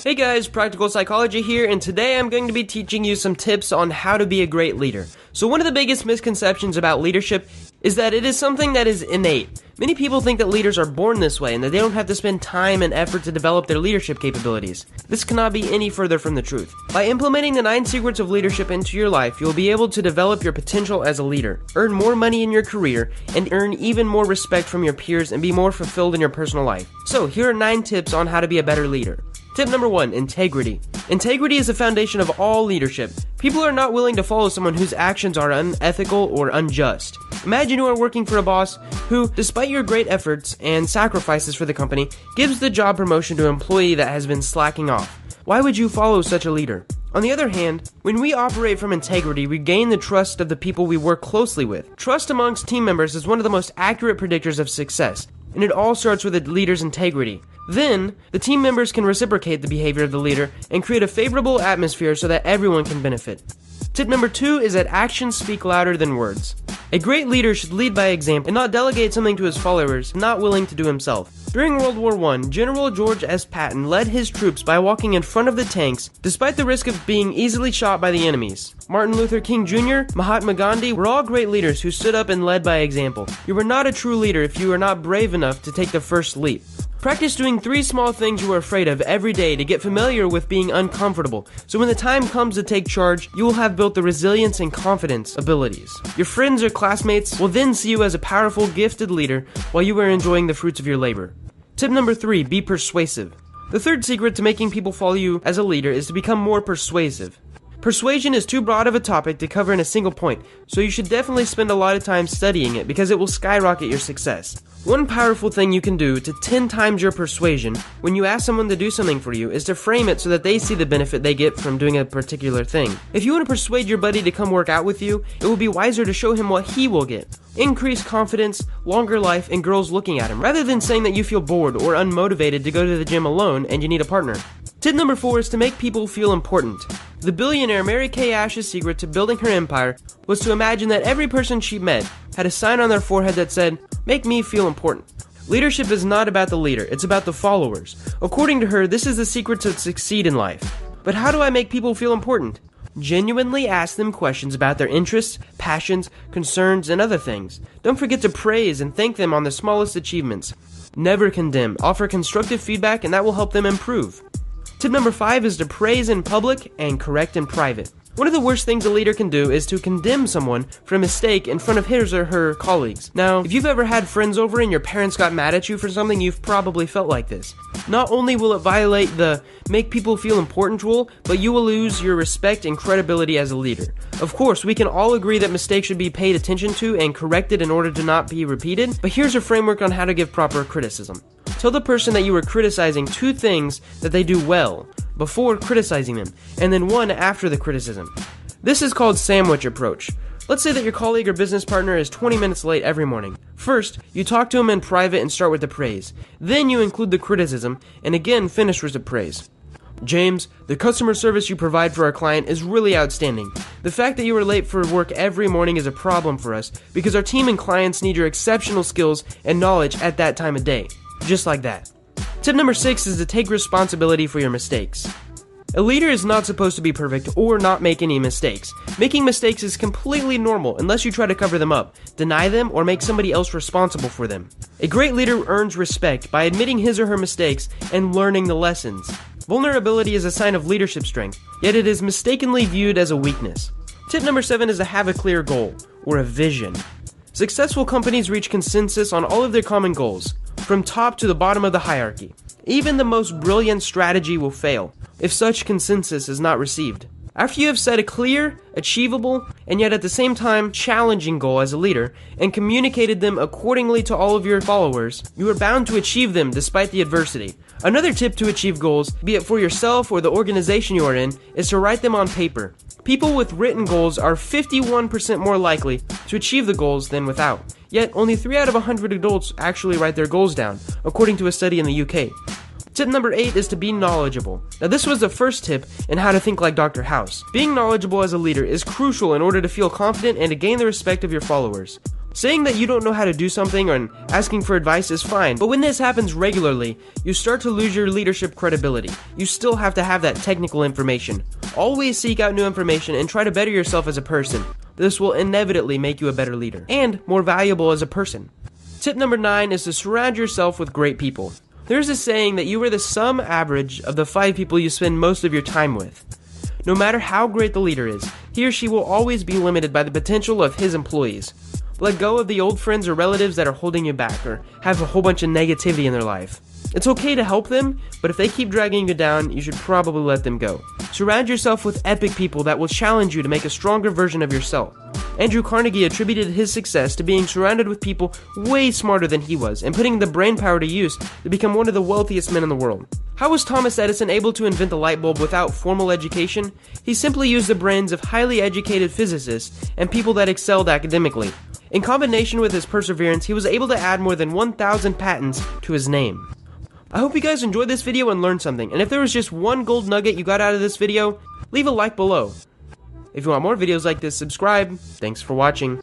Hey guys, Practical Psychology here, and today I'm going to be teaching you some tips on how to be a great leader. So one of the biggest misconceptions about leadership is that it is something that is innate. Many people think that leaders are born this way and that they don't have to spend time and effort to develop their leadership capabilities. This cannot be any further from the truth. By implementing the 9 secrets of leadership into your life, you'll be able to develop your potential as a leader, earn more money in your career, and earn even more respect from your peers and be more fulfilled in your personal life. So here are 9 tips on how to be a better leader. Tip number 1, integrity. Integrity is the foundation of all leadership. People are not willing to follow someone whose actions are unethical or unjust. Imagine you are working for a boss who, despite your great efforts and sacrifices for the company, gives the job promotion to an employee that has been slacking off. Why would you follow such a leader? On the other hand, when we operate from integrity, we gain the trust of the people we work closely with. Trust amongst team members is one of the most accurate predictors of success, and it all starts with a leader's integrity. Then, the team members can reciprocate the behavior of the leader and create a favorable atmosphere so that everyone can benefit. Tip number 2 is that actions speak louder than words. A great leader should lead by example and not delegate something to his followers not willing to do himself. During World War I, General George S. Patton led his troops by walking in front of the tanks despite the risk of being easily shot by the enemies. Martin Luther King Jr., Mahatma Gandhi were all great leaders who stood up and led by example. You are not a true leader if you are not brave enough to take the first leap. Practice doing 3 small things you are afraid of every day to get familiar with being uncomfortable, so when the time comes to take charge, you will have built the resilience and confidence abilities. Your friends or classmates will then see you as a powerful, gifted leader while you are enjoying the fruits of your labor. Tip number 3, be persuasive. The third secret to making people follow you as a leader is to become more persuasive. Persuasion is too broad of a topic to cover in a single point, so you should definitely spend a lot of time studying it because it will skyrocket your success. One powerful thing you can do to 10 times your persuasion when you ask someone to do something for you is to frame it so that they see the benefit they get from doing a particular thing. If you want to persuade your buddy to come work out with you, it will be wiser to show him what he will get. Increased confidence, longer life, and girls looking at him, rather than saying that you feel bored or unmotivated to go to the gym alone and you need a partner. Tip number 4 is to make people feel important. The billionaire Mary Kay Ash's secret to building her empire was to imagine that every person she met had a sign on their forehead that said, "Make me feel important." Leadership is not about the leader, it's about the followers. According to her, this is the secret to succeed in life. But how do I make people feel important? Genuinely ask them questions about their interests, passions, concerns, and other things. Don't forget to praise and thank them on the smallest achievements. Never condemn. Offer constructive feedback and that will help them improve. Tip number 5 is to praise in public and correct in private. One of the worst things a leader can do is to condemn someone for a mistake in front of his or her colleagues. Now, if you've ever had friends over and your parents got mad at you for something, you've probably felt like this. Not only will it violate the make people feel important rule, but you will lose your respect and credibility as a leader. Of course, we can all agree that mistakes should be paid attention to and corrected in order to not be repeated, but here's a framework on how to give proper criticism. Tell the person that you are criticizing 2 things that they do well before criticizing them, and then 1 after the criticism. This is called sandwich approach. Let's say that your colleague or business partner is 20 minutes late every morning. First, you talk to him in private and start with the praise. Then you include the criticism, and again finish with the praise. "James, the customer service you provide for our client is really outstanding. The fact that you are late for work every morning is a problem for us because our team and clients need your exceptional skills and knowledge at that time of day." Just like that. Tip number 6 is to take responsibility for your mistakes. A leader is not supposed to be perfect or not make any mistakes. Making mistakes is completely normal unless you try to cover them up, deny them, or make somebody else responsible for them. A great leader earns respect by admitting his or her mistakes and learning the lessons. Vulnerability is a sign of leadership strength, yet it is mistakenly viewed as a weakness. Tip number 7 is to have a clear goal, or a vision. Successful companies reach consensus on all of their common goals, from top to the bottom of the hierarchy. Even the most brilliant strategy will fail if such consensus is not received. After you have set a clear, achievable, and yet at the same time challenging goal as a leader, and communicated them accordingly to all of your followers, you are bound to achieve them despite the adversity. Another tip to achieve goals, be it for yourself or the organization you are in, is to write them on paper. People with written goals are 51% more likely to achieve the goals than without. Yet, only 3 out of 100 adults actually write their goals down, according to a study in the UK. Tip number 8 is to be knowledgeable. Now this was the first tip in how to think like Dr. House. Being knowledgeable as a leader is crucial in order to feel confident and to gain the respect of your followers. Saying that you don't know how to do something or asking for advice is fine, but when this happens regularly, you start to lose your leadership credibility. You still have to have that technical information. Always seek out new information and try to better yourself as a person. This will inevitably make you a better leader and more valuable as a person. Tip number 9 is to surround yourself with great people. There's a saying that you are the sum average of the 5 people you spend most of your time with. No matter how great the leader is, he or she will always be limited by the potential of his employees. Let go of the old friends or relatives that are holding you back or have a whole bunch of negativity in their life. It's okay to help them, but if they keep dragging you down, you should probably let them go. Surround yourself with epic people that will challenge you to make a stronger version of yourself. Andrew Carnegie attributed his success to being surrounded with people way smarter than he was and putting the brainpower to use to become one of the wealthiest men in the world. How was Thomas Edison able to invent the light bulb without formal education? He simply used the brains of highly educated physicists and people that excelled academically. In combination with his perseverance, he was able to add more than 1,000 patents to his name. I hope you guys enjoyed this video and learned something, and if there was just one gold nugget you got out of this video, leave a like below. If you want more videos like this, subscribe. Thanks for watching.